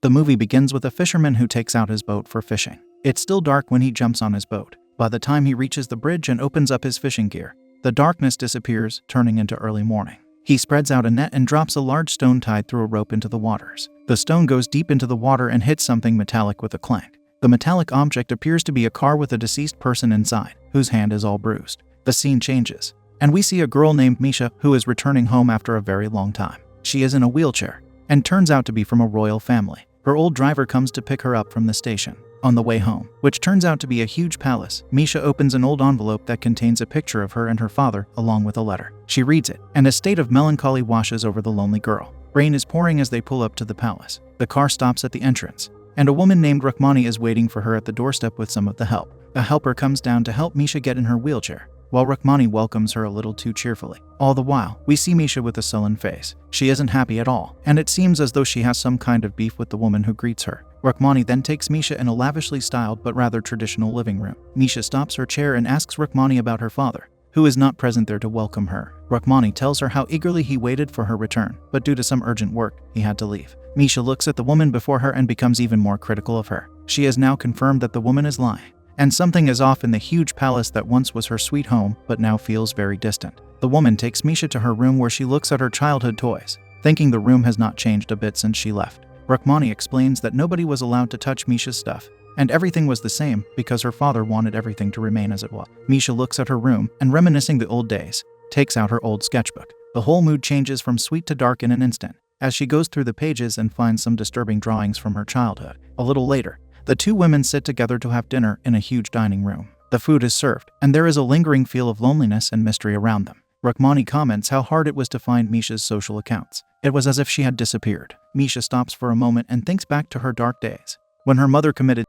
The movie begins with a fisherman who takes out his boat for fishing. It's still dark when he jumps on his boat. By the time he reaches the bridge and opens up his fishing gear, the darkness disappears, turning into early morning. He spreads out a net and drops a large stone tied through a rope into the waters. The stone goes deep into the water and hits something metallic with a clank. The metallic object appears to be a car with a deceased person inside, whose hand is all bruised. The scene changes, and we see a girl named Misha who is returning home after a very long time. She is in a wheelchair, and turns out to be from a royal family. Her old driver comes to pick her up from the station. On the way home, which turns out to be a huge palace, Misha opens an old envelope that contains a picture of her and her father, along with a letter. She reads it, and a state of melancholy washes over the lonely girl. Rain is pouring as they pull up to the palace. The car stops at the entrance, and a woman named Rukmani is waiting for her at the doorstep with some of the help. A helper comes down to help Misha get in her wheelchair, while Rukmani welcomes her a little too cheerfully. All the while, we see Misha with a sullen face. She isn't happy at all, and it seems as though she has some kind of beef with the woman who greets her. Rukmani then takes Misha in a lavishly styled but rather traditional living room. Misha stops her chair and asks Rukmani about her father, who is not present there to welcome her. Rukmani tells her how eagerly he waited for her return, but due to some urgent work, he had to leave. Misha looks at the woman before her and becomes even more critical of her. She has now confirmed that the woman is lying, and something is off in the huge palace that once was her sweet home but now feels very distant. The woman takes Misha to her room where she looks at her childhood toys, thinking the room has not changed a bit since she left. Rukmani explains that nobody was allowed to touch Misha's stuff, and everything was the same because her father wanted everything to remain as it was. Misha looks at her room and, reminiscing the old days, takes out her old sketchbook. The whole mood changes from sweet to dark in an instant, as she goes through the pages and finds some disturbing drawings from her childhood. A little later, the two women sit together to have dinner in a huge dining room. The food is served, and there is a lingering feel of loneliness and mystery around them. Rukmani comments how hard it was to find Misha's social accounts. It was as if she had disappeared. Misha stops for a moment and thinks back to her dark days, when her mother committed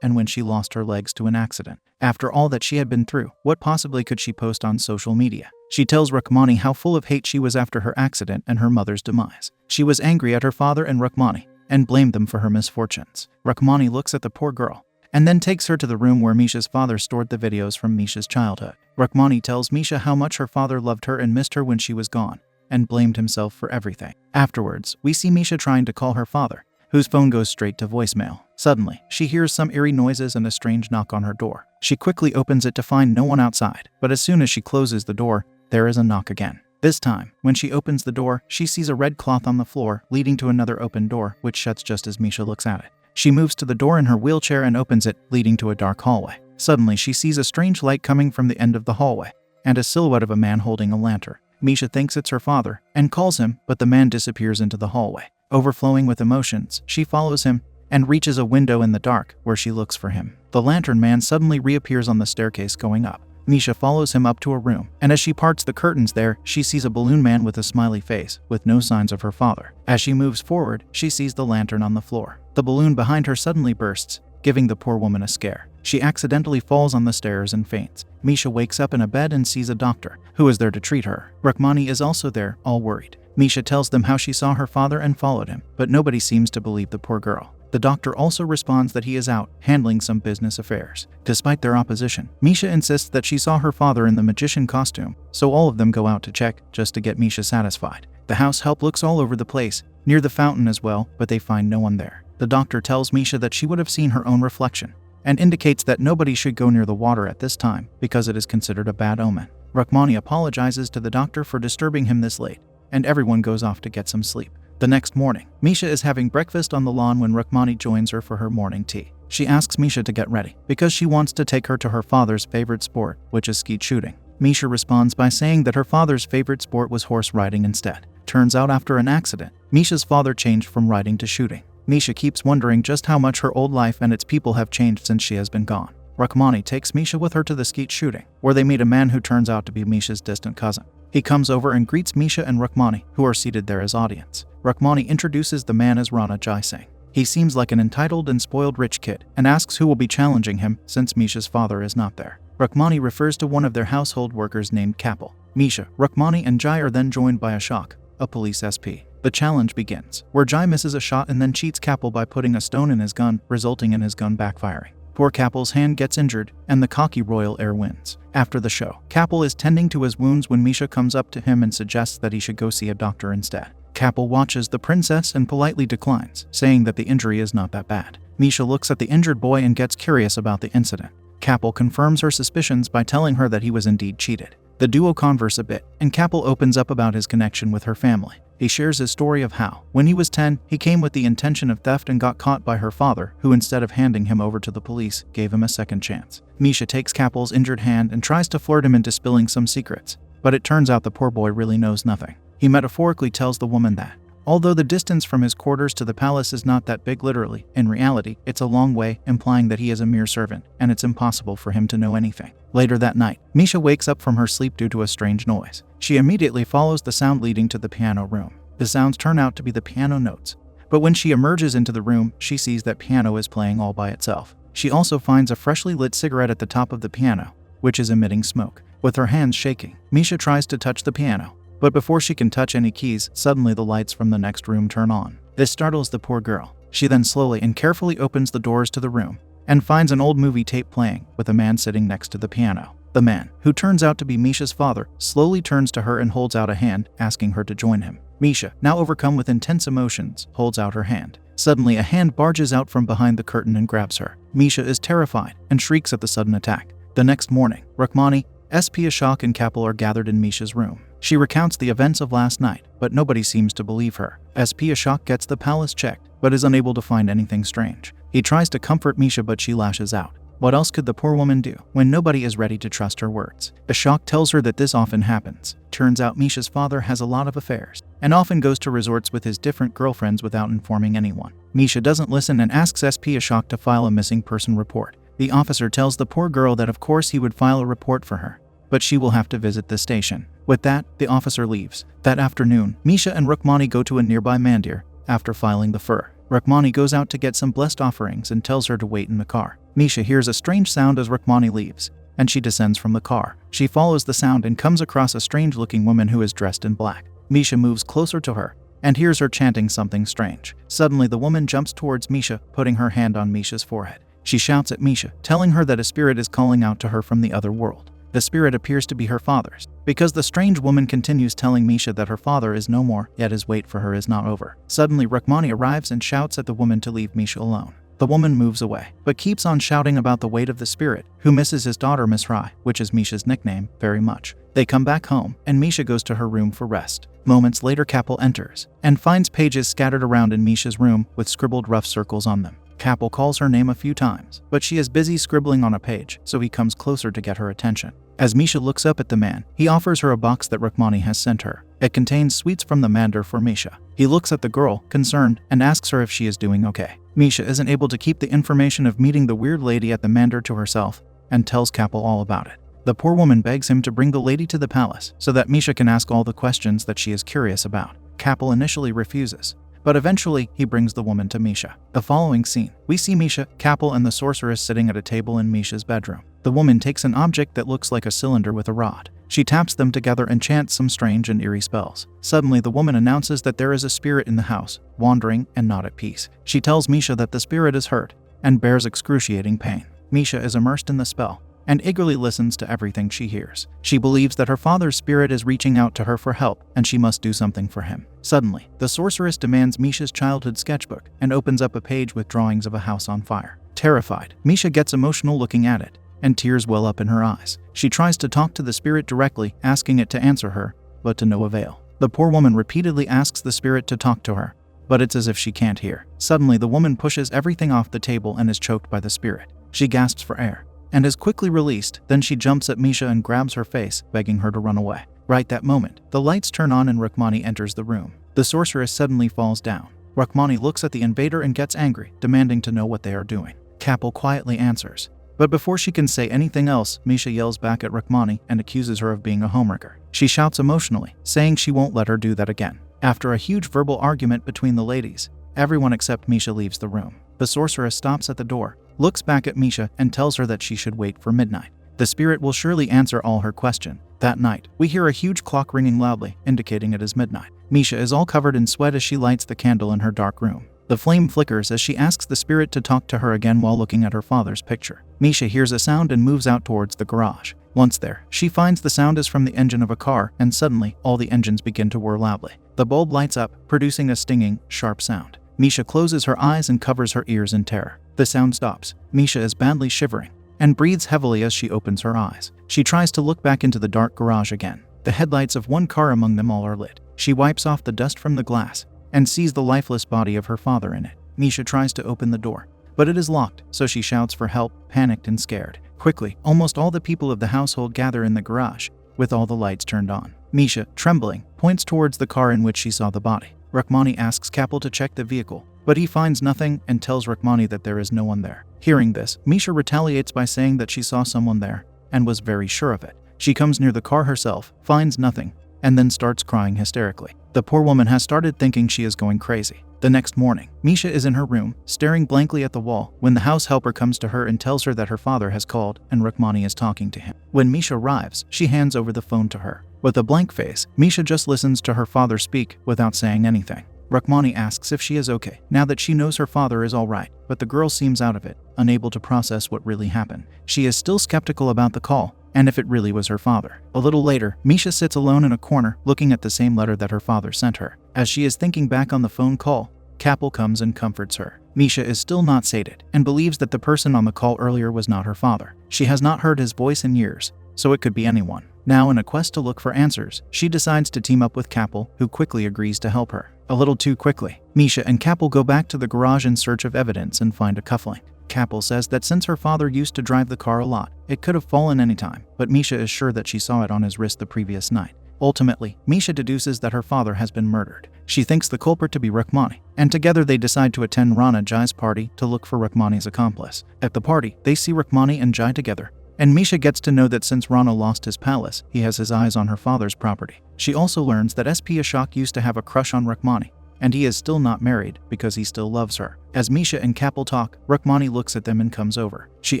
and when she lost her legs to an accident. After all that she had been through, what possibly could she post on social media? She tells Rukmani how full of hate she was after her accident and her mother's demise. She was angry at her father and Rukmani, and blamed them for her misfortunes. Rukmani looks at the poor girl, and then takes her to the room where Misha's father stored the videos from Misha's childhood. Rukmani tells Misha how much her father loved her and missed her when she was gone, and blamed himself for everything. Afterwards, we see Misha trying to call her father, whose phone goes straight to voicemail. Suddenly, she hears some eerie noises and a strange knock on her door. She quickly opens it to find no one outside, but as soon as she closes the door, there is a knock again. This time, when she opens the door, she sees a red cloth on the floor, leading to another open door, which shuts just as Misha looks at it. She moves to the door in her wheelchair and opens it, leading to a dark hallway. Suddenly, she sees a strange light coming from the end of the hallway, and a silhouette of a man holding a lantern. Misha thinks it's her father, and calls him, but the man disappears into the hallway. Overflowing with emotions, she follows him, and reaches a window in the dark, where she looks for him. The lantern man suddenly reappears on the staircase going up. Misha follows him up to a room, and as she parts the curtains there, she sees a balloon man with a smiley face, with no signs of her father. As she moves forward, she sees the lantern on the floor. The balloon behind her suddenly bursts, giving the poor woman a scare. She accidentally falls on the stairs and faints. Misha wakes up in a bed and sees a doctor, who is there to treat her. Rukmani is also there, all worried. Misha tells them how she saw her father and followed him, but nobody seems to believe the poor girl. The doctor also responds that he is out, handling some business affairs. Despite their opposition, Misha insists that she saw her father in the magician costume, so all of them go out to check, just to get Misha satisfied. The house help looks all over the place, near the fountain as well, but they find no one there. The doctor tells Misha that she would have seen her own reflection, and indicates that nobody should go near the water at this time, because it is considered a bad omen. Rukmani apologizes to the doctor for disturbing him this late, and everyone goes off to get some sleep. The next morning, Misha is having breakfast on the lawn when Rukmani joins her for her morning tea. She asks Misha to get ready, because she wants to take her to her father's favorite sport, which is skeet shooting. Misha responds by saying that her father's favorite sport was horse riding instead. Turns out after an accident, Misha's father changed from riding to shooting. Misha keeps wondering just how much her old life and its people have changed since she has been gone. Rukmani takes Misha with her to the skeet shooting, where they meet a man who turns out to be Misha's distant cousin. He comes over and greets Misha and Rukmani, who are seated there as audience. Rukmani introduces the man as Rana Jai Singh. He seems like an entitled and spoiled rich kid, and asks who will be challenging him since Misha's father is not there. Rukmani refers to one of their household workers named Kappal. Misha, Rukmani and Jai are then joined by Ashok, a police SP. The challenge begins, where Jai misses a shot and then cheats Kappal by putting a stone in his gun, resulting in his gun backfiring. Poor Kappal's hand gets injured, and the cocky royal heir wins. After the show, Kappal is tending to his wounds when Misha comes up to him and suggests that he should go see a doctor instead. Kappal watches the princess and politely declines, saying that the injury is not that bad. Misha looks at the injured boy and gets curious about the incident. Kappal confirms her suspicions by telling her that he was indeed cheated. The duo converse a bit, and Kappal opens up about his connection with her family. He shares his story of how, when he was 10, he came with the intention of theft and got caught by her father, who instead of handing him over to the police, gave him a second chance. Misha takes Kappal's injured hand and tries to flirt him into spilling some secrets, but it turns out the poor boy really knows nothing. He metaphorically tells the woman that, although the distance from his quarters to the palace is not that big literally, in reality, it's a long way, implying that he is a mere servant, and it's impossible for him to know anything. Later that night, Misha wakes up from her sleep due to a strange noise. She immediately follows the sound leading to the piano room. The sounds turn out to be the piano notes, but when she emerges into the room, she sees that piano is playing all by itself. She also finds a freshly lit cigarette at the top of the piano, which is emitting smoke. With her hands shaking, Misha tries to touch the piano, but before she can touch any keys, suddenly the lights from the next room turn on. This startles the poor girl. She then slowly and carefully opens the doors to the room and finds an old movie tape playing, with a man sitting next to the piano. The man, who turns out to be Misha's father, slowly turns to her and holds out a hand, asking her to join him. Misha, now overcome with intense emotions, holds out her hand. Suddenly, a hand barges out from behind the curtain and grabs her. Misha is terrified and shrieks at the sudden attack. The next morning, Rukmani, SP Ashok and Kappal are gathered in Misha's room. She recounts the events of last night, but nobody seems to believe her. SP Ashok gets the palace checked, but is unable to find anything strange. He tries to comfort Misha, but she lashes out. What else could the poor woman do when nobody is ready to trust her words? Ashok tells her that this often happens. Turns out Misha's father has a lot of affairs and often goes to resorts with his different girlfriends without informing anyone. Misha doesn't listen and asks SP Ashok to file a missing person report. The officer tells the poor girl that of course he would file a report for her, but she will have to visit the station. With that, the officer leaves. That afternoon, Misha and Rukmani go to a nearby mandir. After filing the fur, Rukmani goes out to get some blessed offerings and tells her to wait in the car. Misha hears a strange sound as Rukmani leaves, and she descends from the car. She follows the sound and comes across a strange-looking woman who is dressed in black. Misha moves closer to her and hears her chanting something strange. Suddenly, the woman jumps towards Misha, putting her hand on Misha's forehead. She shouts at Misha, telling her that a spirit is calling out to her from the other world. The spirit appears to be her father's, because the strange woman continues telling Misha that her father is no more, yet his wait for her is not over. Suddenly, Rukmani arrives and shouts at the woman to leave Misha alone. The woman moves away, but keeps on shouting about the weight of the spirit, who misses his daughter Misra, which is Misha's nickname, very much. They come back home, and Misha goes to her room for rest. Moments later, Kappal enters, and finds pages scattered around in Misha's room with scribbled rough circles on them. Kappal calls her name a few times, but she is busy scribbling on a page, so he comes closer to get her attention. As Misha looks up at the man, he offers her a box that Rukmani has sent her. It contains sweets from the mandir for Misha. He looks at the girl, concerned, and asks her if she is doing okay. Misha isn't able to keep the information of meeting the weird lady at the mandir to herself, and tells Kappal all about it. The poor woman begs him to bring the lady to the palace, so that Misha can ask all the questions that she is curious about. Kappal initially refuses, but eventually he brings the woman to Misha. The following scene, we see Misha, Kappal, and the sorceress sitting at a table in Misha's bedroom. The woman takes an object that looks like a cylinder with a rod. She taps them together and chants some strange and eerie spells. Suddenly, the woman announces that there is a spirit in the house, wandering and not at peace. She tells Misha that the spirit is hurt and bears excruciating pain. Misha is immersed in the spell and eagerly listens to everything she hears. She believes that her father's spirit is reaching out to her for help, and she must do something for him. Suddenly, the sorceress demands Misha's childhood sketchbook and opens up a page with drawings of a house on fire. Terrified, Misha gets emotional looking at it, and tears well up in her eyes. She tries to talk to the spirit directly, asking it to answer her, but to no avail. The poor woman repeatedly asks the spirit to talk to her, but it's as if she can't hear. Suddenly, the woman pushes everything off the table and is choked by the spirit. She gasps for air and is quickly released. Then she jumps at Misha and grabs her face, begging her to run away. Right that moment, the lights turn on and Rukmani enters the room. The sorceress suddenly falls down. Rukmani looks at the invader and gets angry, demanding to know what they are doing. Kappal quietly answers, but before she can say anything else, Misha yells back at Rukmani and accuses her of being a homewrecker. She shouts emotionally, saying she won't let her do that again. After a huge verbal argument between the ladies, everyone except Misha leaves the room. The sorceress stops at the door, looks back at Misha, and tells her that she should wait for midnight. The spirit will surely answer all her questions. That night, we hear a huge clock ringing loudly, indicating it is midnight. Misha is all covered in sweat as she lights the candle in her dark room. The flame flickers as she asks the spirit to talk to her again while looking at her father's picture. Misha hears a sound and moves out towards the garage. Once there, she finds the sound is from the engine of a car, and suddenly, all the engines begin to whir loudly. The bulb lights up, producing a stinging, sharp sound. Misha closes her eyes and covers her ears in terror. The sound stops. Misha is badly shivering and breathes heavily as she opens her eyes. She tries to look back into the dark garage again. The headlights of one car among them all are lit. She wipes off the dust from the glass and sees the lifeless body of her father in it. Misha tries to open the door, but it is locked, so she shouts for help, panicked and scared. Quickly, almost all the people of the household gather in the garage, with all the lights turned on. Misha, trembling, points towards the car in which she saw the body. Rukmani asks Kappal to check the vehicle, but he finds nothing and tells Rukmani that there is no one there. Hearing this, Misha retaliates by saying that she saw someone there and was very sure of it. She comes near the car herself, finds nothing, and then starts crying hysterically. The poor woman has started thinking she is going crazy. The next morning, Misha is in her room, staring blankly at the wall, when the house helper comes to her and tells her that her father has called and Rukmani is talking to him. When Misha arrives, she hands over the phone to her. With a blank face, Misha just listens to her father speak without saying anything. Rukmani asks if she is okay, now that she knows her father is alright, but the girl seems out of it, unable to process what really happened. She is still skeptical about the call, and if it really was her father. A little later, Misha sits alone in a corner, looking at the same letter that her father sent her. As she is thinking back on the phone call, Kappal comes and comforts her. Misha is still not sated, and believes that the person on the call earlier was not her father. She has not heard his voice in years, so it could be anyone. Now, in a quest to look for answers, she decides to team up with Kappal, who quickly agrees to help her. A little too quickly, Misha and Kappal go back to the garage in search of evidence and find a cufflink. Kappal says that since her father used to drive the car a lot, it could have fallen anytime, but Misha is sure that she saw it on his wrist the previous night. Ultimately, Misha deduces that her father has been murdered. She thinks the culprit to be Rukmani, and together they decide to attend Rana Jai's party to look for Rukmani's accomplice. At the party, they see Rukmani and Jai together, and Misha gets to know that since Rana lost his palace, he has his eyes on her father's property. She also learns that SP Ashok used to have a crush on Rukmani, and he is still not married because he still loves her. As Misha and Kappal talk, Rukmani looks at them and comes over. She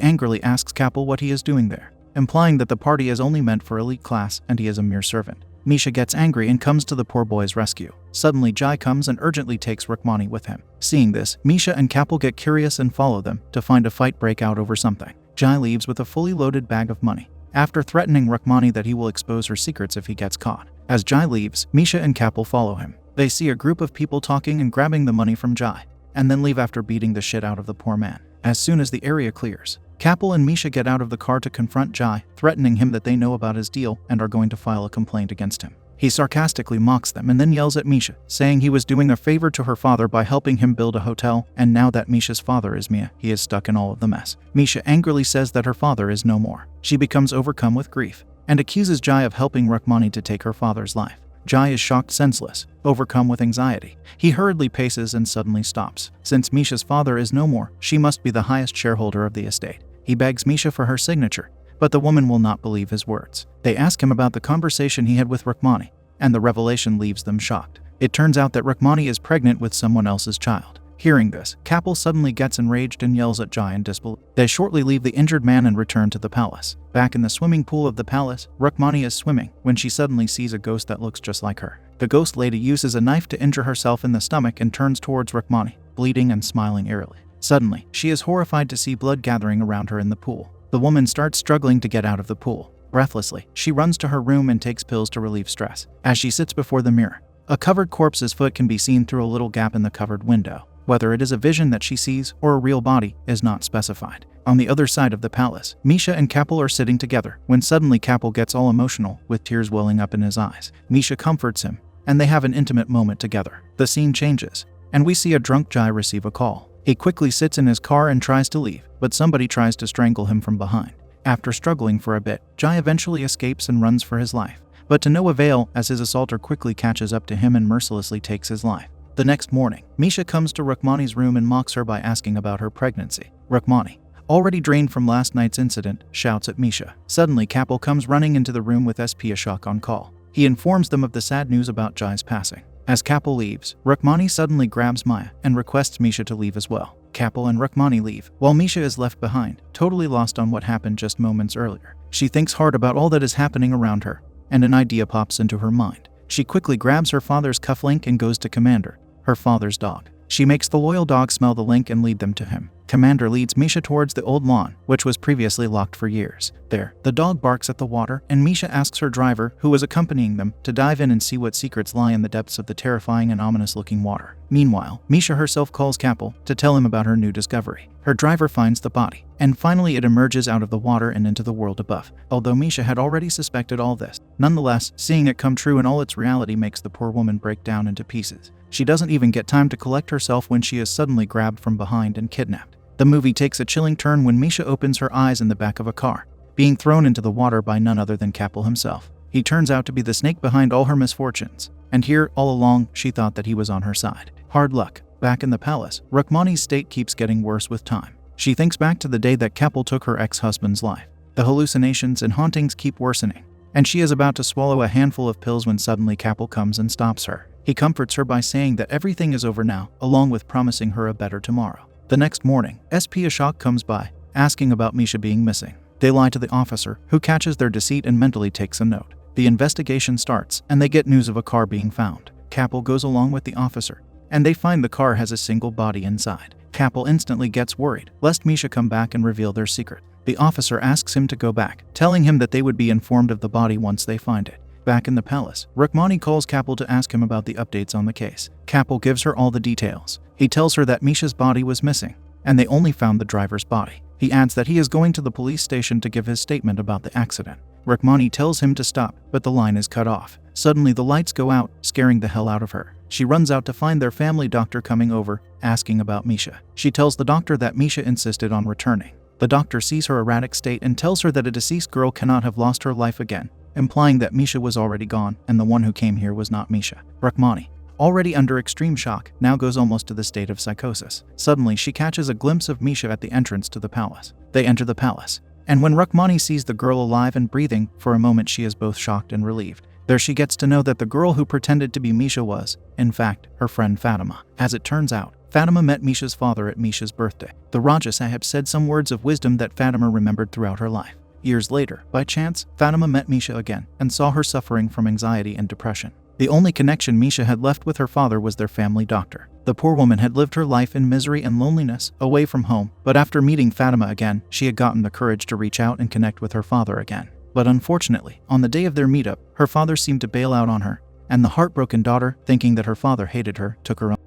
angrily asks Kappal what he is doing there, implying that the party is only meant for elite class and he is a mere servant. Misha gets angry and comes to the poor boy's rescue. Suddenly, Jai comes and urgently takes Rukmani with him. Seeing this, Misha and Kappal get curious and follow them to find a fight break out over something. Jai leaves with a fully loaded bag of money, after threatening Rukmani that he will expose her secrets if he gets caught. As Jai leaves, Misha and Kappal follow him. They see a group of people talking and grabbing the money from Jai, and then leave after beating the shit out of the poor man. As soon as the area clears, Kappal and Misha get out of the car to confront Jai, threatening him that they know about his deal and are going to file a complaint against him. He sarcastically mocks them and then yells at Misha, saying he was doing a favor to her father by helping him build a hotel, and now that Misha's father is Mia, he is stuck in all of the mess. Misha angrily says that her father is no more. She becomes overcome with grief and accuses Jai of helping Rukmani to take her father's life. Jai is shocked senseless, overcome with anxiety. He hurriedly paces and suddenly stops. Since Misha's father is no more, she must be the highest shareholder of the estate. He begs Misha for her signature, but the woman will not believe his words. They ask him about the conversation he had with Rukmani, and the revelation leaves them shocked. It turns out that Rukmani is pregnant with someone else's child. Hearing this, Kappal suddenly gets enraged and yells at Jai in disbelief. They shortly leave the injured man and return to the palace. Back in the swimming pool of the palace, Rukmani is swimming when she suddenly sees a ghost that looks just like her. The ghost lady uses a knife to injure herself in the stomach and turns towards Rukmani, bleeding and smiling eerily. Suddenly, she is horrified to see blood gathering around her in the pool. The woman starts struggling to get out of the pool. Breathlessly, she runs to her room and takes pills to relieve stress. As she sits before the mirror, a covered corpse's foot can be seen through a little gap in the covered window. Whether it is a vision that she sees or a real body is not specified. On the other side of the palace, Misha and Kappal are sitting together when suddenly Kappal gets all emotional, with tears welling up in his eyes. Misha comforts him, and they have an intimate moment together. The scene changes, and we see a drunk Jai receive a call. He quickly sits in his car and tries to leave, but somebody tries to strangle him from behind. After struggling for a bit, Jai eventually escapes and runs for his life, but to no avail as his assaulter quickly catches up to him and mercilessly takes his life. The next morning, Misha comes to Rukmani's room and mocks her by asking about her pregnancy. Rukmani, already drained from last night's incident, shouts at Misha. Suddenly, Kappal comes running into the room with SP Ashok on call. He informs them of the sad news about Jai's passing. As Kappal leaves, Rukmani suddenly grabs Maya and requests Misha to leave as well. Kappal and Rukmani leave, while Misha is left behind, totally lost on what happened just moments earlier. She thinks hard about all that is happening around her, and an idea pops into her mind. She quickly grabs her father's cufflink and goes to Commander, her father's dog. She makes the loyal dog smell the link and lead them to him. Commander leads Misha towards the old lawn, which was previously locked for years. There, the dog barks at the water, and Misha asks her driver, who was accompanying them, to dive in and see what secrets lie in the depths of the terrifying and ominous-looking water. Meanwhile, Misha herself calls Kappal to tell him about her new discovery. Her driver finds the body, and finally it emerges out of the water and into the world above. Although Misha had already suspected all this, nonetheless, seeing it come true in all its reality makes the poor woman break down into pieces. She doesn't even get time to collect herself when she is suddenly grabbed from behind and kidnapped. The movie takes a chilling turn when Misha opens her eyes in the back of a car, being thrown into the water by none other than Kappal himself. He turns out to be the snake behind all her misfortunes, and here, all along, she thought that he was on her side. Hard luck. Back in the palace, Rukmani's state keeps getting worse with time. She thinks back to the day that Kappal took her ex-husband's life. The hallucinations and hauntings keep worsening, and she is about to swallow a handful of pills when suddenly Kappal comes and stops her. He comforts her by saying that everything is over now, along with promising her a better tomorrow. The next morning, SP Ashok comes by, asking about Misha being missing. They lie to the officer, who catches their deceit and mentally takes a note. The investigation starts, and they get news of a car being found. Kappal goes along with the officer, and they find the car has a single body inside. Kappal instantly gets worried, lest Misha come back and reveal their secret. The officer asks him to go back, telling him that they would be informed of the body once they find it. Back in the palace, Rukmani calls Kappal to ask him about the updates on the case. Kappal gives her all the details. He tells her that Misha's body was missing, and they only found the driver's body. He adds that he is going to the police station to give his statement about the accident. Rukmani tells him to stop, but the line is cut off. Suddenly the lights go out, scaring the hell out of her. She runs out to find their family doctor coming over, asking about Misha. She tells the doctor that Misha insisted on returning. The doctor sees her erratic state and tells her that a deceased girl cannot have lost her life again, implying that Misha was already gone and the one who came here was not Misha. Rukmani, already under extreme shock, now goes almost to the state of psychosis. Suddenly, she catches a glimpse of Misha at the entrance to the palace. They enter the palace, and when Rukmani sees the girl alive and breathing, for a moment she is both shocked and relieved. There she gets to know that the girl who pretended to be Misha was, in fact, her friend Fatima. As it turns out, Fatima met Misha's father at Misha's birthday. The Raja Sahib said some words of wisdom that Fatima remembered throughout her life. Years later, by chance, Fatima met Misha again and saw her suffering from anxiety and depression. The only connection Misha had left with her father was their family doctor. The poor woman had lived her life in misery and loneliness, away from home, but after meeting Fatima again, she had gotten the courage to reach out and connect with her father again. But unfortunately, on the day of their meetup, her father seemed to bail out on her, and the heartbroken daughter, thinking that her father hated her, took her own.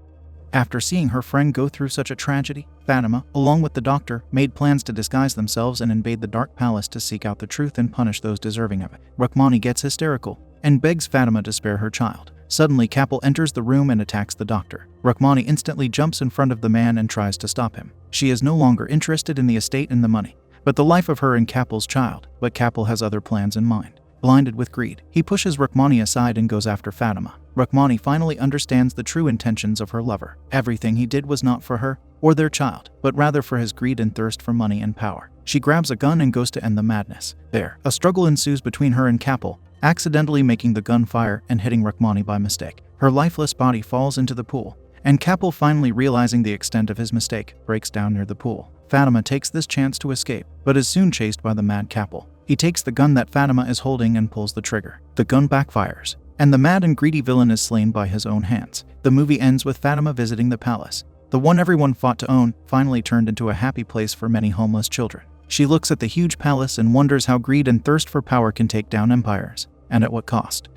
After seeing her friend go through such a tragedy, Fatima, along with the doctor, made plans to disguise themselves and invade the Dark Palace to seek out the truth and punish those deserving of it. Rukmani gets hysterical and begs Fatima to spare her child. Suddenly, Kappal enters the room and attacks the doctor. Rukmani instantly jumps in front of the man and tries to stop him. She is no longer interested in the estate and the money, but the life of her and Kappal's child. But Kappal has other plans in mind. Blinded with greed, he pushes Rukmani aside and goes after Fatima. Rukmani finally understands the true intentions of her lover. Everything he did was not for her or their child, but rather for his greed and thirst for money and power. She grabs a gun and goes to end the madness. There, a struggle ensues between her and Kappal, accidentally making the gun fire and hitting Rukmani by mistake. Her lifeless body falls into the pool, and Kappal, finally realizing the extent of his mistake, breaks down near the pool. Fatima takes this chance to escape, but is soon chased by the mad Kappal. He takes the gun that Fatima is holding and pulls the trigger. The gun backfires, and the mad and greedy villain is slain by his own hands. The movie ends with Fatima visiting the palace. The one everyone fought to own finally turned into a happy place for many homeless children. She looks at the huge palace and wonders how greed and thirst for power can take down empires, and at what cost.